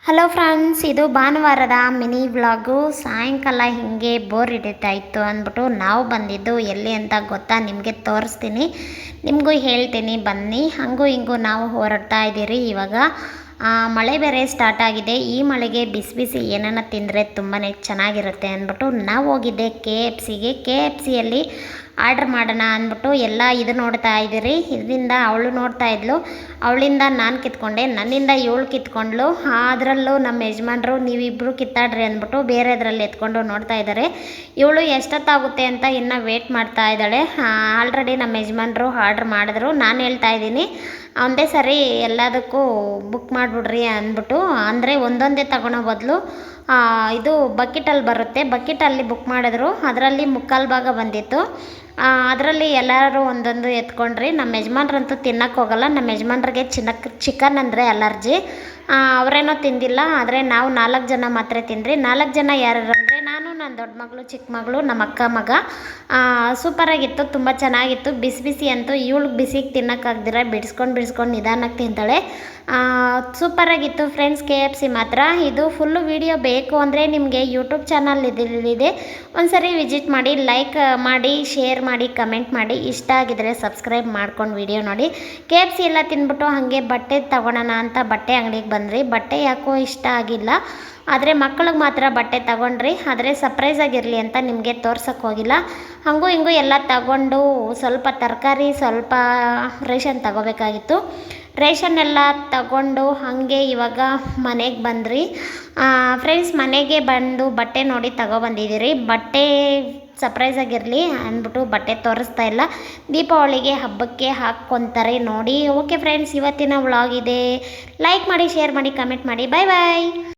Hello friends, ಇದು ಭಾನುವಾರದ mini vlog. ಸಾಯಂಕಾಲ ಹಿಂಗೆ ಬೋರ್ ಹಿಡಿತಾ ಇತ್ತು ಅಂದ್ಬಿಟ್ಟು ನಾವು ಬಂದಿದ್ದು ಎಲ್ಲಿ ಅಂತ ಗೊತ್ತಾ, ನಿಮಗೆ ತೋರಿಸ್ತೀನಿ, ನಿಮಗೂ ಹೇಳ್ತೀನಿ ಬನ್ನಿ. ಹಂಗೂ ಹಿಂಗೂ ನಾವು ಹೊರಡ್ತಾ ಇದ್ದೀರಿ. ಇವಾಗ ಮಳೆ ಬೇರೆ ಸ್ಟಾರ್ಟ್ ಆಗಿದೆ. ಈ ಮಳೆಗೆ ಬಿಸಿ ಬಿಸಿ ಏನನ್ನ ತಿಂದರೆ ತುಂಬಾ ಚೆನ್ನಾಗಿರುತ್ತೆ ಅಂದ್ಬಿಟ್ಟು ನಾವು ಹೋಗಿದ್ದೆ ಕೆ ಎಫ್ ಸಿಯಲ್ಲಿ ಆರ್ಡ್ರ್ ಮಾಡೋಣ ಅಂದ್ಬಿಟ್ಟು ಎಲ್ಲ ಇದು ನೋಡ್ತಾ ಇದ್ದೀರಿ. ಇದರಿಂದ ಅವಳು ನೋಡ್ತಾ ಇದ್ಲು, ಅವಳಿಂದ ನಾನು ಕಿತ್ಕೊಂಡೆ, ನನ್ನಿಂದ ಇವಳು ಕಿತ್ಕೊಂಡ್ಲು. ಅದರಲ್ಲೂ ನಮ್ಮ ಯಜಮಾನ್ರು ನೀವಿಬ್ಬರು ಕಿತ್ತಾಡ್ರಿ ಅಂದ್ಬಿಟ್ಟು ಬೇರೆದ್ರಲ್ಲಿ ಎತ್ಕೊಂಡು ನೋಡ್ತಾ ಇದ್ದಾರೆ. ಇವಳು ಎಷ್ಟೊತ್ತಾಗುತ್ತೆ ಅಂತ ಇನ್ನು ವೇಟ್ ಮಾಡ್ತಾ ಇದ್ದಾಳೆ. ಆಲ್ರೆಡಿ ನಮ್ಮ ಯಜಮಾನ್ರು ಆರ್ಡ್ರ್ ಮಾಡಿದ್ರು. ನಾನು ಹೇಳ್ತಾ ಇದ್ದೀನಿ ಒಂದೇ ಸರಿ ಎಲ್ಲದಕ್ಕೂ ಬುಕ್ ಮಾಡಿಬಿಡ್ರಿ ಅಂದ್ಬಿಟ್ಟು, ಅಂದರೆ ಒಂದೊಂದೇ ತಗೊಳೋ ಬದಲು ಇದು ಬಕೆಟಲ್ಲಿ ಬರುತ್ತೆ, ಬಕೆಟಲ್ಲಿ ಬುಕ್ ಮಾಡಿದ್ರು. ಅದರಲ್ಲಿ ಮುಕ್ಕಾಲು ಭಾಗ ಬಂದಿತ್ತು. ಅದರಲ್ಲಿ ಎಲ್ಲರೂ ಒಂದೊಂದು ಎತ್ಕೊಂಡ್ರಿ. ನಮ್ಮ ಯಜಮಾನ್ರಂತೂ ತಿನ್ನಕ್ಕೆ ಹೋಗಲ್ಲ. ನಮ್ಮ ಯಜಮಾನ್ರಿಗೆ ಚಿಕನ್ ಅಂದರೆ ಅಲರ್ಜಿ. ಅವರೇನೋ ತಿಂದಿಲ್ಲ, ಆದರೆ ನಾವು 4 ಜನ ಮಾತ್ರ ತಿಂದ್ರಿ. 4 ಜನ ಯಾರು ಅಂದರೆ ನಾನು, ನನ್ನ ದೊಡ್ಡ ಮಗಳು, ಚಿಕ್ಕ ಮಗಳು, ನಮ್ಮ ಅಕ್ಕ ಮಗ. ಸೂಪರಾಗಿತ್ತು, ತುಂಬ ಚೆನ್ನಾಗಿತ್ತು. ಬಿಸಿ ಬಿಸಿ ಅಂತೂ ಇವಳಿಗೆ ಬಿಸಿಗೆ ತಿನ್ನೋಕ್ಕಾಗ್ದಿರ ಬಿಡಿಸ್ಕೊಂಡು ನಿಧಾನಕ್ಕೆ ತಿಂತಾಳೆ. ಸೂಪರಾಗಿತ್ತು ಫ್ರೆಂಡ್ಸ್. KFC ಮಾತ್ರ. ಇದು ಫುಲ್ಲು ವಿಡಿಯೋ ಬೇಕು ಅಂದರೆ ನಿಮಗೆ ಯೂಟ್ಯೂಬ್ ಚಾನಲ್ ಇದೆ, ಒಂದ್ಸರಿ ವಿಸಿಟ್ ಮಾಡಿ, ಲೈಕ್ ಮಾಡಿ, ಶೇರ್ ಮಾಡಿ, ಕಮೆಂಟ್ ಮಾಡಿ. ಇಷ್ಟ ಆಗಿದರೆ ಸಬ್ಸ್ಕ್ರೈಬ್ ಮಾಡ್ಕೊಂಡು ವಿಡಿಯೋ ನೋಡಿ. KFC ಎಲ್ಲ ತಿಂದ್ಬಿಟ್ಟು ಹಾಗೆ ಬಟ್ಟೆ ತಗೊಳ್ಳೋಣ ಅಂತ ಬಟ್ಟೆ ಅಂಗಡಿಗೆ ಬಂದ್ರಿ. ಬಟ್ಟೆ ಯಾಕೋ ಇಷ್ಟ ಆಗಿಲ್ಲ, ಆದರೆ ಮಕ್ಕಳಿಗೆ ಮಾತ್ರ ಬಟ್ಟೆ ತಗೊಂಡ್ರಿ. ಆದರೆ ಸರ್ಪ್ರೈಸಾಗಿರಲಿ ಅಂತ ನಿಮಗೆ ತೋರ್ಸೋಕ್ಕೆ ಹೋಗಿಲ್ಲ. ಹಾಗೂ ಹಿಂಗೂ ಎಲ್ಲ ತಗೊಂಡು ಸ್ವಲ್ಪ ತರಕಾರಿ, ಸ್ವಲ್ಪ ರೇಷನ್ ತಗೋಬೇಕಾಗಿತ್ತು. ರೇಷನ್ ಎಲ್ಲ ತಗೊಂಡು ಹಾಗೆ ಇವಾಗ ಮನೆಗೆ ಬಂದ್ರಿ ಫ್ರೆಂಡ್ಸ್. ಮನೆಗೆ ಬಂದು ಬಟ್ಟೆ ನೋಡಿ ತಗೊಬಂದಿದ್ದೀರಿ. ಬಟ್ಟೆ ಸರ್ಪ್ರೈಸಾಗಿರಲಿ ಅಂದ್ಬಿಟ್ಟು ಬಟ್ಟೆ ತೋರಿಸ್ತಾ ಇಲ್ಲ. ದೀಪಾವಳಿಗೆ ಹಬ್ಬಕ್ಕೆ ಹಾಕ್ಕೊತಾರೆ ನೋಡಿ. ಓಕೆ ಫ್ರೆಂಡ್ಸ್, ಇವತ್ತಿನ ವ್ಲಾಗ್ ಇದೆ. ಲೈಕ್ ಮಾಡಿ, ಶೇರ್ ಮಾಡಿ, ಕಮೆಂಟ್ ಮಾಡಿ. ಬಾಯ್ ಬಾಯ್.